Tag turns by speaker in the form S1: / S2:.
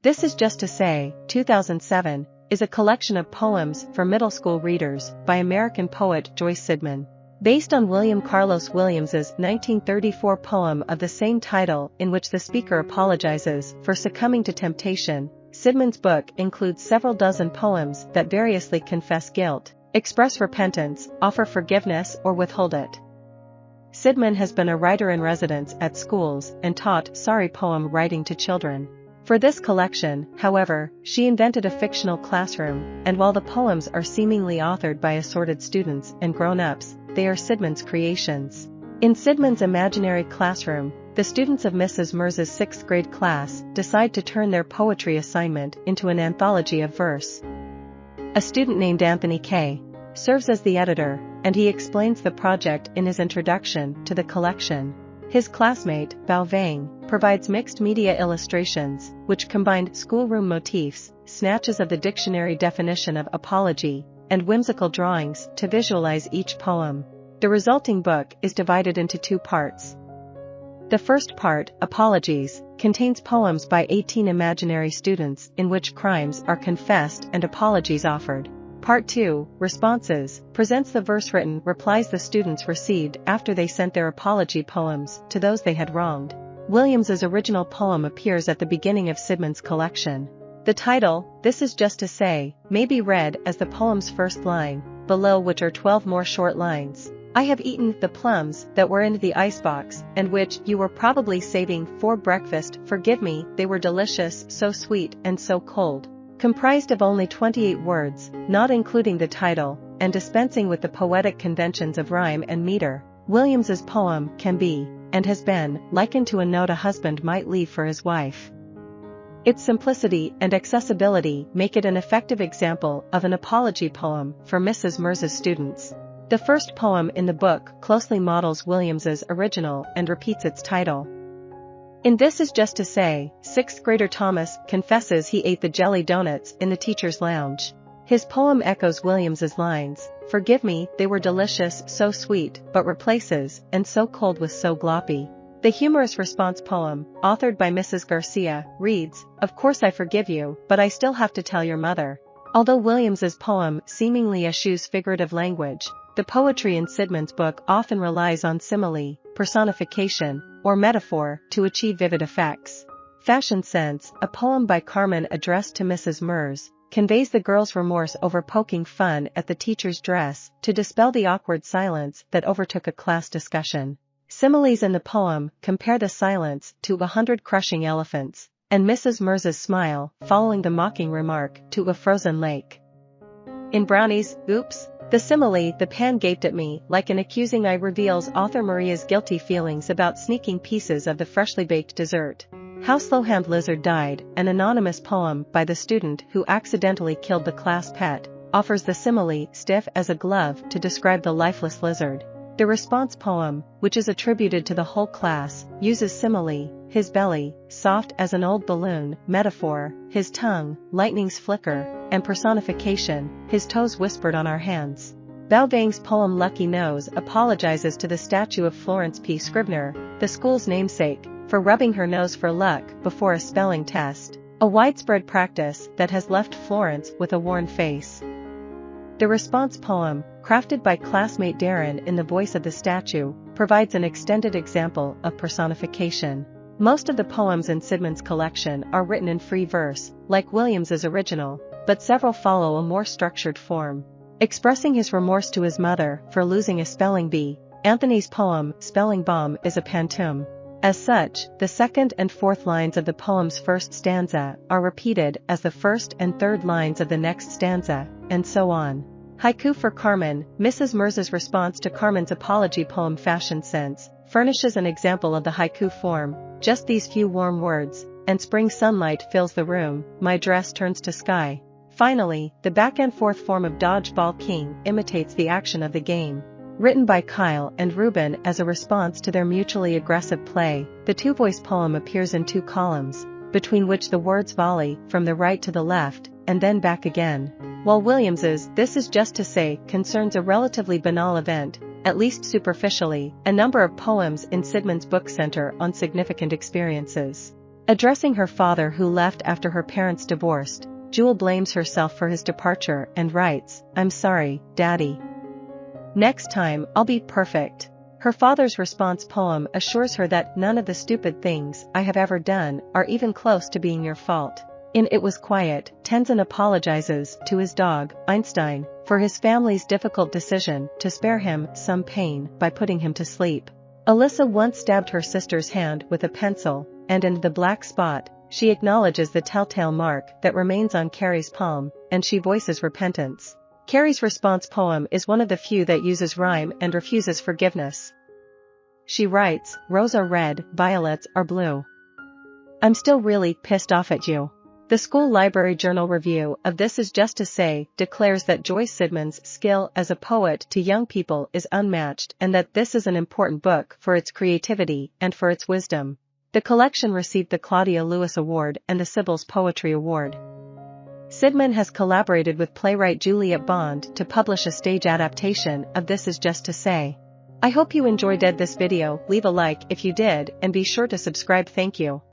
S1: This Is Just to Say, 2007, is a collection of poems for middle school readers by American poet Joyce Sidman. Based on William Carlos Williams's 1934 poem of the same title in which the speaker apologizes for succumbing to temptation, Sidman's book includes several dozen poems that variously confess guilt, express repentance, offer forgiveness or withhold it. Sidman has been a writer-in-residence at schools and taught sorry poem writing to children. For this collection, however, she invented a fictional classroom, and while the poems are seemingly authored by assorted students and grown-ups, they are Sidman's creations. In Sidman's imaginary classroom, the students of Mrs. Mers's 6th grade class decide to turn their poetry assignment into an anthology of verse. A student named Anthony K. serves as the editor, and he explains the project in his introduction to the collection. His classmate, Bao Vang, provides mixed media illustrations, which combine schoolroom motifs, snatches of the dictionary definition of apology, and whimsical drawings to visualize each poem. The resulting book is divided into two parts. The first part, Apologies, contains poems by 18 imaginary students in which crimes are confessed and apologies offered. Part 2, Responses, presents the verse-written replies the students received after they sent their apology poems to those they had wronged. Williams's original poem appears at the beginning of Sidman's collection. The title, This Is Just to Say, may be read as the poem's first line, below which are 12 more short lines. I have eaten the plums that were in the icebox, and which you were probably saving for breakfast. Forgive me, they were delicious, so sweet and so cold. Comprised of only 28 words, not including the title, and dispensing with the poetic conventions of rhyme and meter, Williams's poem can be, and has been, likened to a note a husband might leave for his wife. Its simplicity and accessibility make it an effective example of an apology poem for Mrs. Mers's students. The first poem in the book closely models Williams's original and repeats its title. In This Is Just to Say, 6th grader Thomas confesses he ate the jelly donuts in the teacher's lounge. His poem echoes Williams's lines, Forgive me, they were delicious, so sweet, but replaces, and so cold with so gloppy. The humorous response poem, authored by Mrs. Garcia, reads, Of course I forgive you, but I still have to tell your mother. Although Williams's poem seemingly eschews figurative language, the poetry in Sidman's book often relies on simile, personification, or metaphor to achieve vivid effects. Fashion Sense, a poem by Carmen addressed to Mrs. Mers, conveys the girl's remorse over poking fun at the teacher's dress to dispel the awkward silence that overtook a class discussion. Similes in the poem compare the silence to 100 crushing elephants, and Mrs. Mers's smile, following the mocking remark, to a frozen lake. In Brownies, Oops! The simile, the pan gaped at me, like an accusing eye, reveals author Maria's guilty feelings about sneaking pieces of the freshly baked dessert. How Slowhand Lizard Died, an anonymous poem by the student who accidentally killed the class pet, offers the simile, stiff as a glove, to describe the lifeless lizard. The response poem, which is attributed to the whole class, uses simile, his belly, soft as an old balloon, metaphor, his tongue, lightning's flicker, and personification, his toes whispered on our hands. Bao Vang's poem Lucky Nose apologizes to the statue of Florence P. Scribner, the school's namesake, for rubbing her nose for luck before a spelling test, a widespread practice that has left Florence with a worn face. The response poem, crafted by classmate Darren in the voice of the statue, provides an extended example of personification. Most of the poems in Sidman's collection are written in free verse, like Williams's original, but several follow a more structured form. Expressing his remorse to his mother for losing a spelling bee, Anthony's poem, Spelling Bomb, is a pantoum. As such, the second and fourth lines of the poem's first stanza are repeated as the first and third lines of the next stanza, and so on. Haiku for Carmen, Mrs. Mers's response to Carmen's apology poem Fashion Sense, furnishes an example of the haiku form, just these few warm words, and spring sunlight fills the room, my dress turns to sky. Finally, the back-and-forth form of Dodgeball King imitates the action of the game. Written by Kyle and Ruben as a response to their mutually aggressive play, the two-voice poem appears in 2 columns, between which the words volley from the right to the left, and then back again. While Williams's This Is Just to Say concerns a relatively banal event, at least superficially, a number of poems in Sidman's book center on significant experiences. Addressing her father who left after her parents divorced, Jewel blames herself for his departure and writes, "I'm sorry, Daddy. Next time, I'll be perfect." Her father's response poem assures her that none of the stupid things I have ever done are even close to being your fault. In It Was Quiet, Tenzin apologizes to his dog, Einstein, for his family's difficult decision to spare him some pain by putting him to sleep. Alyssa once stabbed her sister's hand with a pencil, and in The Black Spot, she acknowledges the telltale mark that remains on Carrie's palm, and she voices repentance. Carrie's response poem is one of the few that uses rhyme and refuses forgiveness. She writes, "Roses are red, violets are blue. I'm still really pissed off at you." The School Library Journal review of This Is Just to Say declares that Joyce Sidman's skill as a poet to young people is unmatched and that this is an important book for its creativity and for its wisdom. The collection received the Claudia Lewis Award and the Sibyl's Poetry Award. Sidman has collaborated with playwright Juliet Bond to publish a stage adaptation of This Is Just to Say. I hope you enjoyed this video. Leave a like if you did and be sure to subscribe. Thank you.